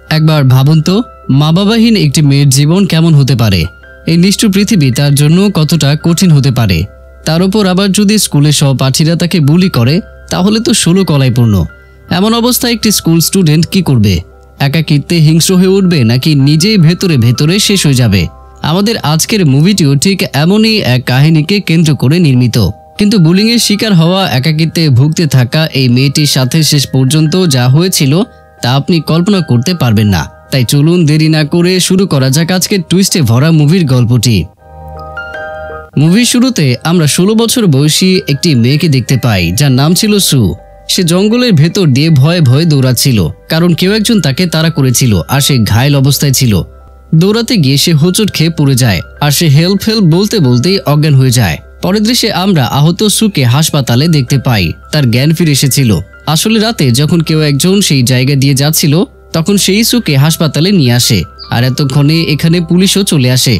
একবার ভাবুন তো, মা বাবাহীন একটি মেয়ের জীবন কেমন হতে পারে। এই নিষ্ঠুর পৃথিবী তার জন্য কতটা কঠিন হতে পারে। তার উপর আবার যদি স্কুলের সহপাঠীরা তাকে বুলি করে, তাহলে তো 16 কলাই পূর্ণ। এমন অবস্থায় একটি স্কুল স্টুডেন্ট কি করবে? একাকিত্বে হিংস্র হয়ে উঠবে, নাকি নিজেই ভেতরে ভেতরে শেষ হয়ে যাবে? আমাদের আজকের মুভিটিও ঠিক এমনই এক কাহিনীকে কেন্দ্র করে নির্মিত। কিন্তু বুলিংয়ের শিকার হওয়া, একাকিত্বে ভুগতে থাকা এই মেয়েটির সাথে শেষ পর্যন্ত যা হয়েছিল তা আপনি কল্পনা করতে পারবেন না। তাই চলুন দেরি না করে শুরু করা যাক আজকের টুইস্টে ভরা মুভির গল্পটি। মুভির শুরুতে আমরা 16 বছর বয়সী একটি মেয়েকে দেখতে পাই, যার নাম ছিল সু। সে জঙ্গলের ভেতর দিয়ে ভয়ে ভয়ে দৌড়াচ্ছিল, কারণ কেউ একজন তাকে তাড়া করেছিল আর সে ঘায়েল অবস্থায় ছিল। দৌড়াতে গিয়ে সে হোঁচট খেয়ে পড়ে যায় আর সে হেল্প বলতে বলতেই অজ্ঞান হয়ে যায়। পরের দৃশ্যে আমরা আহত সুকে হাসপাতালে দেখতে পাই। তার জ্ঞান ফিরে এসেছিল। আসলে রাতে যখন কেউ একজন সেই জায়গা দিয়ে যাচ্ছিল, তখন সেই সুকে হাসপাতালে নিয়ে আসে। আর এতক্ষণে এখানে পুলিশও চলে আসে,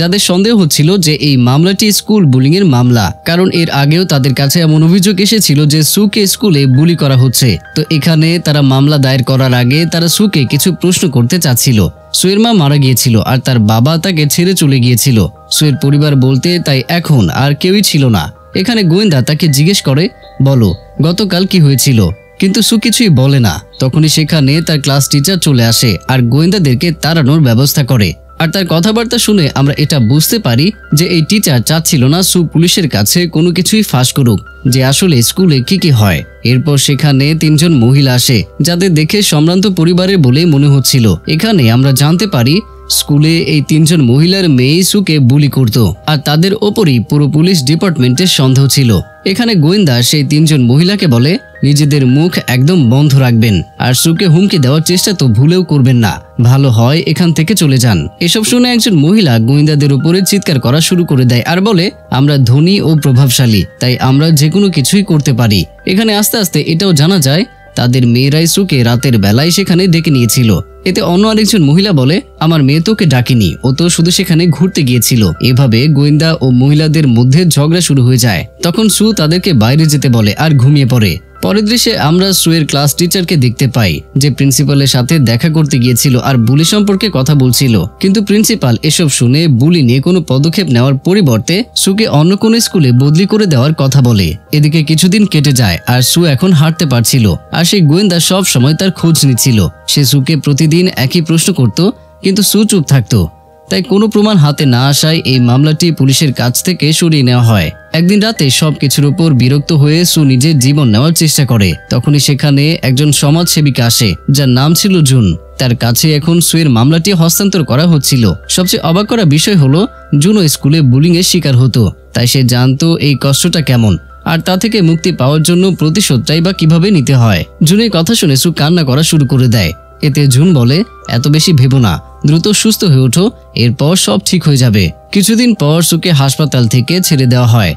যাদের সন্দেহ হচ্ছিল যে এই মামলাটি স্কুল বুলিং এর মামলা, কারণ এর আগেও তাদের কাছে এমন অভিযোগ এসেছিল যে সুকে স্কুলে বুলি করা হচ্ছে। তো এখানে তারা মামলা দায়ের করার আগে তারা সুকে কিছু প্রশ্ন করতে চাচ্ছিল। সুয়ের মা মারা গিয়েছিল আর তার বাবা তাকে ছেড়ে চলে গিয়েছিল। সুয়ের পরিবার বলতে তাই এখন আর কেউই ছিল না। এখানে গোয়েন্দা তাকে জিজ্ঞেস করে, বলো গতকাল কি হয়েছিল? কিন্তু সু কিছুই বলে না। তখনই সেখানে তার ক্লাস টিচার চলে আসে আর গোয়েন্দাদেরকে তাড়ানোর ব্যবস্থা করে। আর তার কথাবার্তা শুনে আমরা এটা বুঝতে পারি যে এই টিচার চাচ্ছিল না সু পুলিশের কাছে কোনো কিছুই ফাঁস করুক, যে আসলে স্কুলে কি হয়। এরপর সেখানে 3 জন মহিলা আসে, যাদের দেখে সম্ভ্রান্ত পরিবারের বলে মনে হচ্ছিল। এখানে আমরা জানতে পারি স্কুলে এই 3 জন মহিলার মেয়ে সুকে বুলি করত, আর তাদের ওপরই পুরো পুলিশ ডিপার্টমেন্টের সন্দেহ ছিল। এখানে গোয়েন্দা সেই 3 জন মহিলাকে বলে নিজেদের মুখ একদম বন্ধ রাখবেন, আর সুকে হুমকি দেওয়ার চেষ্টা তো ভুলেও করবেন না। ভালো হয় এখান থেকে চলে যান। এসব শুনে একজন মহিলা গোয়েন্দাদের উপরে চিৎকার করা শুরু করে দেয় আর বলে, আমরা ধনী ও প্রভাবশালী, তাই আমরা যে কোনো কিছুই করতে পারি। এখানে আস্তে আস্তে এটাও জানা যায় তাদের মেয়েরাই সুকে রাতের বেলায় সেখানে ডেকে নিয়েছিল। এতে অন্য আরেকজন মহিলা বলে, আমার মেয়ে তোকে ডাকেনি, ও তো শুধু সেখানে ঘুরতে গিয়েছিল। এভাবে গোয়েন্দা ও মহিলাদের মধ্যে ঝগড়া শুরু হয়ে যায়। তখন সু তাদেরকে বাইরে যেতে বলে আর ঘুমিয়ে পড়ে। পরের দৃশ্যে আমরা সুয়ের ক্লাস টিচারকে দেখতে পাই, যে প্রিন্সিপালের সাথে দেখা করতে গিয়েছিল আর বুলি সম্পর্কে কথা বলছিল। কিন্তু প্রিন্সিপাল এসব শুনে বুলি নিয়ে কোনো পদক্ষেপ নেওয়ার পরিবর্তে সুকে অন্য কোনো স্কুলে বদলি করে দেওয়ার কথা বলে। এদিকে কিছুদিন কেটে যায় আর সু এখন হাঁটতে পারছিল, আর সেই গোয়েন্দা সব সময় তার খোঁজ নিচ্ছিল। সে সুকে প্রতিদিন একই প্রশ্ন করত, কিন্তু সু চুপ থাকতো। তাই কোনো প্রমাণ হাতে না আসায় এই মামলাটি পুলিশের কাছ থেকে সরিয়ে নেওয়া হয়। একদিন রাতে সবকিছুর উপর বিরক্ত হয়ে সু নিজের জীবন নেওয়ার চেষ্টা করে। তখনই সেখানে একজন সমাজসেবিকা আসে, যার নাম ছিল জুন। তার কাছে এখন সুয়ের মামলাটি হস্তান্তর করা হচ্ছিল। সবচেয়ে অবাক করা বিষয় হলো, জুনও স্কুলে বুলিং এর শিকার হতো, তাই সে জানতো এই কষ্টটা কেমন, আর তা থেকে মুক্তি পাওয়ার জন্য প্রতিশোধটাই বা কিভাবে নিতে হয়। জুনের কথা শুনে সু কান্না করা শুরু করে দেয়। এতে জুন বলে, এত বেশি ভেবো না, দ্রুত সুস্থ হয়ে ওঠো, এরপর সব ঠিক হয়ে যাবে। কিছুদিন পর সুকে হাসপাতাল থেকে ছেড়ে দেওয়া হয়।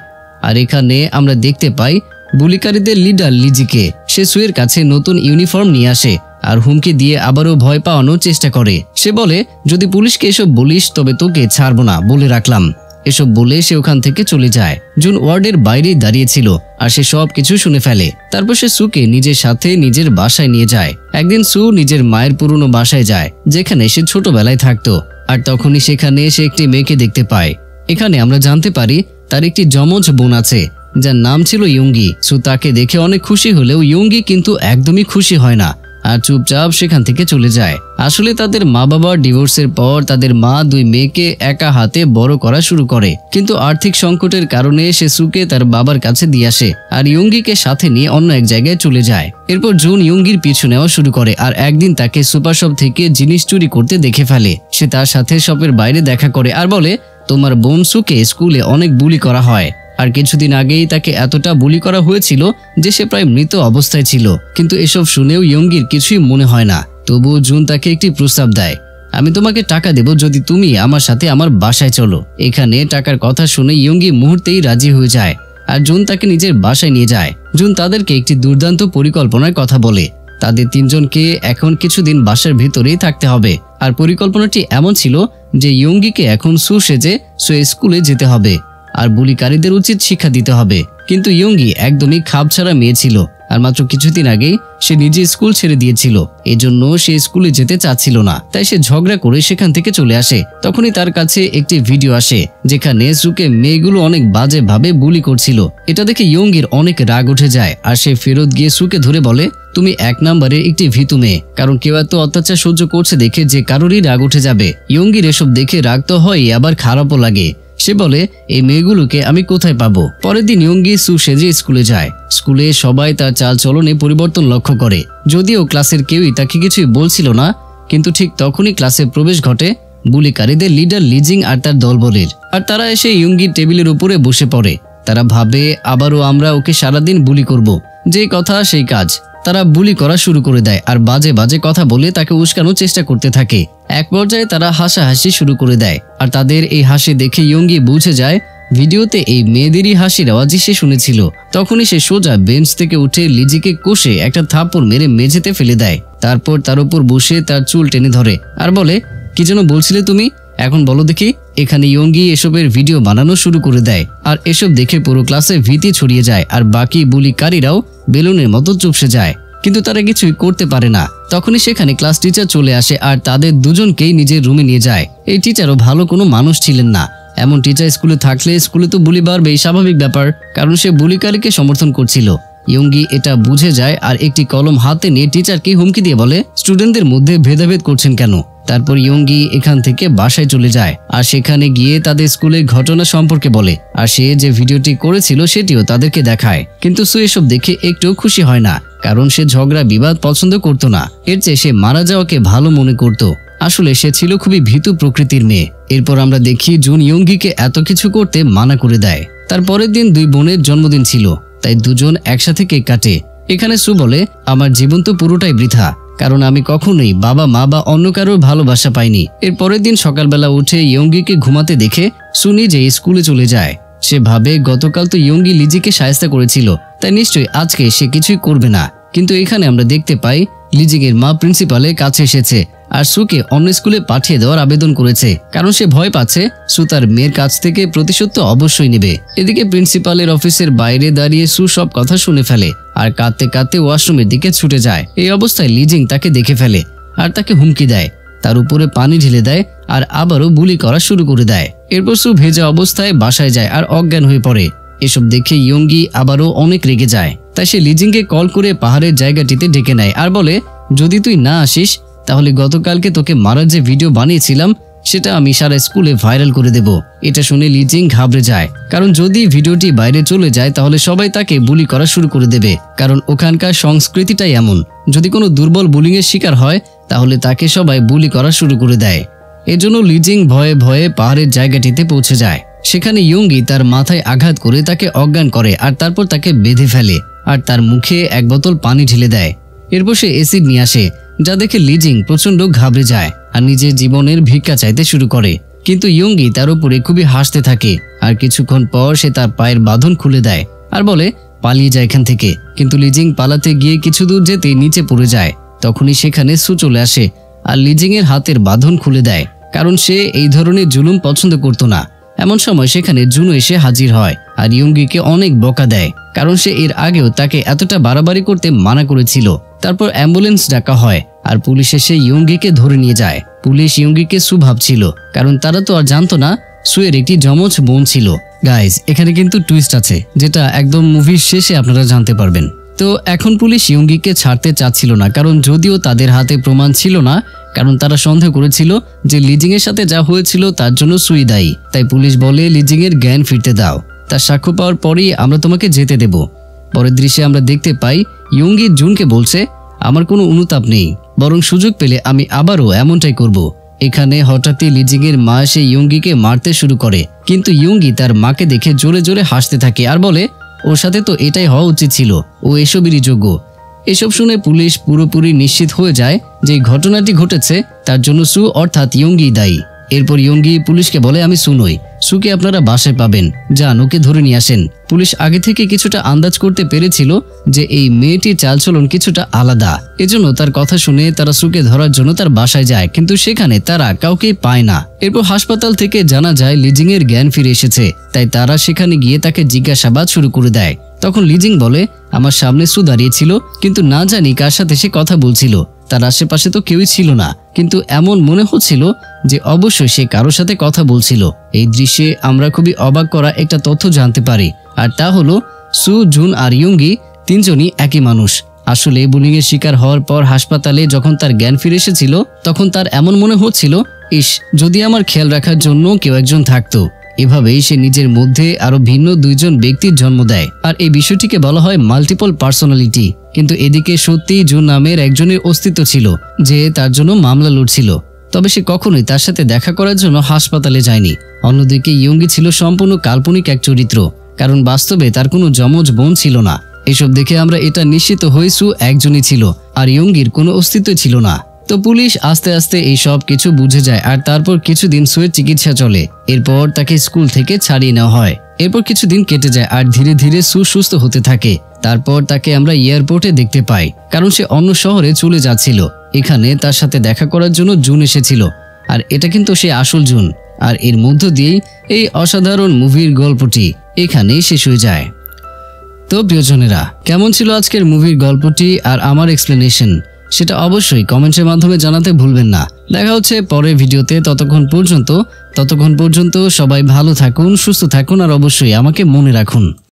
আর এখানে আমরা দেখতে পাই বুলিকারীদের লিডার লিজিকে। সে সুয়ের কাছে নতুন ইউনিফর্ম নিয়ে আসে আর হুমকি দিয়ে আবারও ভয় পাওয়ানোর চেষ্টা করে। সে বলে, যদি পুলিশকে এসব বলিস তবে তোকে ছাড়বো না, বলে রাখলাম। এসব বলে সে ওখান থেকে চলে যায়। জুন ওয়ার্ডের বাইরেই দাঁড়িয়েছিল আর সে সব কিছু শুনে ফেলে। তারপর সে সুকে নিজের সাথে নিজের বাসায় নিয়ে যায়। একদিন সু নিজের মায়ের পুরনো বাসায় যায়, যেখানে সে ছোটবেলায় থাকতো। আর তখনই সেখানে সে একটি মেয়েকে দেখতে পায়। এখানে আমরা জানতে পারি তার একটি যমজ বোন আছে, যার নাম ছিল ইয়ুঙ্গি। সু তাকে দেখে অনেক খুশি হলেও ইয়ুঙ্গি কিন্তু একদমই খুশি হয় না আর চুপচাপ সেখান থেকে চলে যায়। আসলে তাদের মা বাবার ডিভোর্সের পর তাদের মা 2 মেয়েকে একা হাতে বড় করা শুরু করে, কিন্তু আর্থিক সংকটের কারণে সে সুকে তার বাবার কাছে দিয়ে আসে আর ইয়ুঙ্গিকে সাথে নিয়ে অন্য এক জায়গায় চলে যায়। এরপর জুন ইয়ুঙ্গির পিছু নেওয়া শুরু করে আর একদিন তাকে সুপার শপ থেকে জিনিস চুরি করতে দেখে ফেলে। সে তার সাথে শপের বাইরে দেখা করে আর বলে, তোমার বোন সুকে স্কুলে অনেক বুলি করা হয়, আর কিছুদিন আগেই তাকে এতটা বুলি করা হয়েছিল যে সে প্রায় মৃত অবস্থায় ছিল। কিন্তু এসব শুনেও ইয়ুঙ্গির কিছুই মনে হয় না। তবুও জুন তাকে একটি প্রস্তাব দেয়, আমি তোমাকে টাকা দেব যদি তুমি আমার সাথে আমার বাসায় চলো। এখানে টাকার কথা শুনে ইয়ুঙ্গি মুহূর্তেই রাজি হয়ে যায় আর জুন তাকে নিজের বাসায় নিয়ে যায়। জুন তাদেরকে একটি দুর্দান্ত পরিকল্পনার কথা বলে। তাদের 3 জনকে এখন কিছুদিন বাসার ভিতরেই থাকতে হবে। আর পরিকল্পনাটি এমন ছিল যে ইয়ুঙ্গিকে এখন সু সেজে স্কুলে যেতে হবে আর বুলিকারীদের উচিত শিক্ষা দিতে হবে। কিন্তু ইয়ঙ্গি একদমই খাপছাড়া মেয়ে ছিল, আর মাত্র কিছুদিন আগেই সে নিজে স্কুল ছেড়ে দিয়েছিল। এজন্য সে স্কুলে যেতে চাচ্ছিল না, তাই সে ঝগড়া করে সেখান থেকে চলে আসে। তখনই তার কাছে একটি ভিডিও আসে যেখানে সুকে মেয়েগুলো অনেক বাজে ভাবে বুলি করছিল। এটা দেখে ইয়ঙ্গির অনেক রাগ উঠে যায়, আর সে ফেরত গিয়ে সুকে ধরে বলে, তুমি 1 নম্বরের একটি ভীতু মেয়ে, কারণ কেউ এত অত্যাচার সহ্য করছে দেখে যে কারোরই রাগ উঠে যাবে। ইয়ঙ্গির এসব দেখে রাগ তো হয়, আবার খারাপও লাগে। সে বলে, এই মেয়েগুলোকে আমি কোথায় পাবো? পরের দিন ইয়ঙ্গি সু সেজে স্কুলে যায়। স্কুলে সবাই তার চাল চলনে পরিবর্তন লক্ষ্য করে। যদিও ক্লাসের কেউই তাকে কিছুই বলছিল না, কিন্তু ঠিক তখনই ক্লাসে প্রবেশ ঘটে বুলিকারীদের লিডার লিজিং আর তার দলবলের। আর তারা এসে ইয়ঙ্গির টেবিলের উপরে বসে পড়ে। তারা ভাবে আবারও আমরা ওকে সারাদিন বুলি করব। যে কথা সেই কাজ। তারা বুলি করা শুরু করে দেয় আর বাজে বাজে কথা বলে তাকে উস্কানোর চেষ্টা করতে থাকে। এক পর্যায়ে তারা হাসাহাসি শুরু করে দেয়, আর তাদের এই হাসি দেখে ইয়ঙ্গি বুঝে যায় ভিডিওতে এই মেয়েদেরই হাসির আওয়াজই সে শুনেছিল। তখনই সে সোজা বেঞ্চ থেকে উঠে লিজিকে কষে একটা থাপ্পড় মেরে মেঝেতে ফেলে দেয়। তারপর তার উপর বসে তার চুল টেনে ধরে আর বলে, কি যেন বলছিলে তুমি, এখন বলো দেখি। এখানে ইয়ঙ্গি এসবের ভিডিও বানানো শুরু করে দেয়, আর এসব দেখে পুরো ক্লাসে ভীতি ছড়িয়ে যায়, আর বাকি বুলিকারীরাও বেলুনের মতো চুপসে যায়। কিন্তু তারা কিছুই করতে পারে না। তখনই সেখানে ক্লাস টিচার চলে আসে আর তাদের দুজনকেই নিজের রুমে নিয়ে যায়। এই টিচারও ভালো কোনো মানুষ ছিলেন না। এমন টিচার স্কুলে থাকলে স্কুলে তো বুলি বাড়বেই, স্বাভাবিক ব্যাপার, কারণ সে বুলিকারীকে সমর্থন করছিল। ইয়ঙ্গি এটা বুঝে যায় আর একটি কলম হাতে নিয়ে টিচারকে হুমকি দিয়ে বলে, স্টুডেন্টদের মধ্যে ভেদাভেদ করছেন কেন? তারপর ইয়ঙ্গি এখান থেকে বাসায় চলে যায়, আর সেখানে গিয়ে তাদের স্কুলের ঘটনা সম্পর্কে বলে, আর সে যে ভিডিওটি করেছিল সেটিও তাদেরকে দেখায়। কিন্তু সু এসব দেখে একটু খুশি হয় না, কারণ সে ঝগড়া বিবাদ পছন্দ করত না। এর চেয়ে সে মারা যাওয়াকে ভালো মনে করত। আসলে সে ছিল খুবই ভীতু প্রকৃতির মেয়ে। এরপর আমরা দেখি জুন ইয়ঙ্গিকে এত কিছু করতে মানা করে দেয়। তার পরের দিন 2 বোনের জন্মদিন ছিল, তাই দুজন একসাথে কেক কাটে। এখানে সু বলে, আমার জীবন তো পুরোটাই বৃথা, কারণ আমি কখনোই বাবা মা বা অন্য কারোর ভালোবাসা পাইনি। এর পরের দিন সকালবেলা উঠে ইয়ঙ্গিকে ঘুমাতে দেখে সু নিজে স্কুলে চলে যায়। সে ভাবে গতকাল তো ইয়ঙ্গি লিজিকে শায়েস্তা করেছিল, তাই নিশ্চয়ই আজকে সে কিছুই করবে না। কিন্তু এখানে আমরা দেখতে পাই লিজিংয়ের মা প্রিন্সিপালের কাছে এসেছে আর সুকে অন্য স্কুলে পাঠিয়ে দেওয়ার আবেদন করেছে, কারণ সে ভয় পাচ্ছে সু তার মেয়ের কাছ থেকে প্রতিশোধ তো অবশ্যই নেবে। এদিকে প্রিন্সিপালের অফিসের বাইরে দাঁড়িয়ে সু সব কথা শুনে ফেলে আর কাঁদতে কাঁদতে ওয়াশরুমের দিকে ছুটে যায়। এই অবস্থায় লিজিং তাকে দেখে ফেলে আর তাকে হুমকি দেয়, তার উপরে পানি ঢেলে দেয় আর আবারও বুলি করা শুরু করে দেয়। এরপর সু ভেজা অবস্থায় বাসায় যায় আর অজ্ঞান হয়ে পড়ে। এসব দেখে ইয়ঙ্গি আবারও অনেক রেগে যায়, তাই সে লিজিংকে কল করে পাহাড়ের জায়গাটিতে ডেকে নেয় আর বলে, যদি তুই না আসিস তাহলে গতকালকে তোকে মারার যে ভিডিও বানিয়েছিলাম সেটা আমি সারা স্কুলে ভাইরাল করে দেব। এটা শুনে লিজিং ঘাবড়ে যায়, কারণ যদি ভিডিওটি বাইরে চলে যায় তাহলে সবাই তাকে বুলি করা শুরু করে দেবে, কারণ ওখানকার সংস্কৃতিটাই এমন। যদি কোনো দুর্বল বুলিংয়ের শিকার হয় তাহলে তাকে সবাই বুলি করা শুরু করে দেয়। এজন্য লিজিং ভয়ে ভয়ে পাহাড়ের জায়গাটিতে পৌঁছে যায়। সেখানে ইয়ঙ্গি তার মাথায় আঘাত করে তাকে অজ্ঞান করে আর তারপর তাকে বেঁধে ফেলে আর তার মুখে 1 বোতল পানি ঢেলে দেয়। এরপর সে অ্যাসিড নিয়ে আসে, যা দেখে লিজিং প্রচন্ড ঘাবড়ে যায় আর নিজের জীবনের ভিক্ষা চাইতে শুরু করে। কিন্তু ইয়ঙ্গি তার উপরে খুবই হাসতে থাকে আর কিছুক্ষণ পর সে তার পায়ের বাঁধন খুলে দেয় আর বলে, পালিয়ে যায় এখান থেকে। কিন্তু লিজিং পালাতে গিয়ে কিছু দূর যেতে নিচে পড়ে যায়। তখনই সেখানে সু চলে আসে আর লিজিং এর হাতের বাঁধন খুলে দেয়, কারণ সে এই ধরনের জুলুম পছন্দ করত না। এমন সময় সেখানে জুনো এসে হাজির হয় আর ইয়ঙ্গিকে অনেক বকা দেয়, কারণ সে এর আগেও তাকে এতটা বাড়াবাড়ি করতে মানা করেছিল। তারপর অ্যাম্বুলেন্স ডাকা হয় আর পুলিশ এসে ইয়ঙ্গিকে ধরে নিয়ে যায়। পুলিশ ইয়ঙ্গিকে সু ভাবছিল, কারণ তারা তো আর জানতো না সুয়ের একটি যমজ বোন ছিল। গাইজ, এখানে কিন্তু টুইস্ট আছে, যেটা একদম মুভির শেষে আপনারা জানতে পারবেন। তো এখন পুলিশ ইয়ঙ্গিকে ছাড়তে চাচ্ছিল না, কারণ যদিও তাদের হাতে প্রমাণ ছিল না, কারণ তারা সন্দেহ করেছিল যে লিজিং এর সাথে যা হয়েছিল তার জন্য সুই দায়ী। তাই পুলিশ বলে, লিজিং এর জ্ঞান ফিরতে দাও, তার সাক্ষ্য পাওয়ার পরেই আমরা তোমাকে যেতে দেব। পরের দৃশ্যে আমরা দেখতে পাই ইয়ঙ্গি জুনকে বলছে, আমার কোনো অনুতাপ নেই, বরং সুযোগ পেলে আমি আবারও এমনটাই করব। এখানে হঠাৎই লিজিং এর মা এসে ইয়ঙ্গিকে মারতে শুরু করে, কিন্তু ইয়ঙ্গি তার মাকে দেখে জোরে জোরে হাসতে থাকে আর বলে, ওর সাথে তো এটাই হওয়া উচিত ছিল, ও এসবেরই যোগ্য। এসব শুনে পুলিশ পুরোপুরি নিশ্চিত হয়ে যায় যে ঘটনাটি ঘটেছে তার জন্য সু অর্থাৎ ইয়ঙ্গি দায়ী। এরপর ইয়ঙ্গি পুলিশকে বলে আমি সু নই, সুকে আপনারা বাসায় পাবেন, যান ওকে ধরে নিয়ে আসেন। পুলিশ আগে থেকে কিছুটা আন্দাজ করতে পেরেছিল যে এই মেয়েটির চালচলন কিছুটা আলাদা, এজন্য তার কথা শুনে তারা সুকে ধরার জন্য তার বাসায় যায়, কিন্তু সেখানে তারা কাউকে পায় না। এরপর হাসপাতাল থেকে জানা যায় লিজিং এর জ্ঞান ফিরে এসেছে, তাই তারা সেখানে গিয়ে তাকে জিজ্ঞাসাবাদ শুরু করে দেয়। তখন লিজিং বলে আমার সামনে সু দাঁড়িয়েছিল, কিন্তু না জানি কার সাথে সে কথা বলছিল, তার আশেপাশে তো কেউই ছিল না, কিন্তু এমন মনে হচ্ছিল যে অবশ্যই সে কারোর সাথে কথা বলছিল। এই দৃশ্যে আমরা খুবই অবাক করা একটা তথ্য জানতে পারি, আর তা হলো সু, জুন আর ইয়ঙ্গি তিনজনই একই মানুষ। আসলে বুলিং এর শিকার হওয়ার পর হাসপাতালে যখন তার জ্ঞান ফিরে এসেছিল, তখন তার এমন মনে হচ্ছিল ইস, যদি আমার খেয়াল রাখার জন্য কেউ একজন থাকতো। এভাবেই সে নিজের মধ্যে আরো ভিন্ন দুইজন ব্যক্তির জন্ম দেয়, আর এই বিষয়টিকে বলা হয় মাল্টিপল পার্সোনালিটি। কিন্তু এদিকে সত্যিই জুন নামের একজনের অস্তিত্ব ছিল যে তার জন্য মামলা লড়ছিল, তবে সে কখনোই তার সাথে দেখা করার জন্য হাসপাতালে যায়নি। অন্যদিকে ইয়ঙ্গি ছিল সম্পূর্ণ কাল্পনিক এক চরিত্র, কারণ বাস্তবে তার কোনো যমজ বোন ছিল না। এসব দেখে আমরা এটা নিশ্চিত হই সু একজনই ছিল, আর ইয়ঙ্গির কোনো অস্তিত্ব ছিল না। তো পুলিশ আস্তে আস্তে এই সব কিছু বুঝে যায়, আর তারপর কিছুদিন সুয়ের চিকিৎসা চলে। এরপর তাকে স্কুল থেকে ছাড়িয়ে নেওয়া হয়। এরপর কিছুদিন কেটে যায়, আর ধীরে ধীরে সু সুস্থ হতে থাকে। তারপর তাকে আমরা এয়ারপোর্টে দেখতে পাই, কারণ সে অন্য শহরে চলে যাচ্ছিল। এখানে তার সাথে দেখা করার জন্য জুন এসেছিল, আর এটা কিন্তু সে আসল জুন। আর এর মধ্য দিয়েই এই অসাধারণ মুভির গল্পটি এখানেই শেষ হয়ে যায়। তো প্রিয়জনেরা, কেমন ছিল আজকের মুভির গল্পটি আর আমার এক্সপ্লেনেশন, সেটা অবশ্যই কমেন্টের মাধ্যমে জানাতে ভুলবেন না। দেখা হচ্ছে পরের ভিডিওতে। ততক্ষণ পর্যন্ত সবাই ভালো থাকুন, সুস্থ থাকুন, আর অবশ্যই আমাকে মনে রাখুন।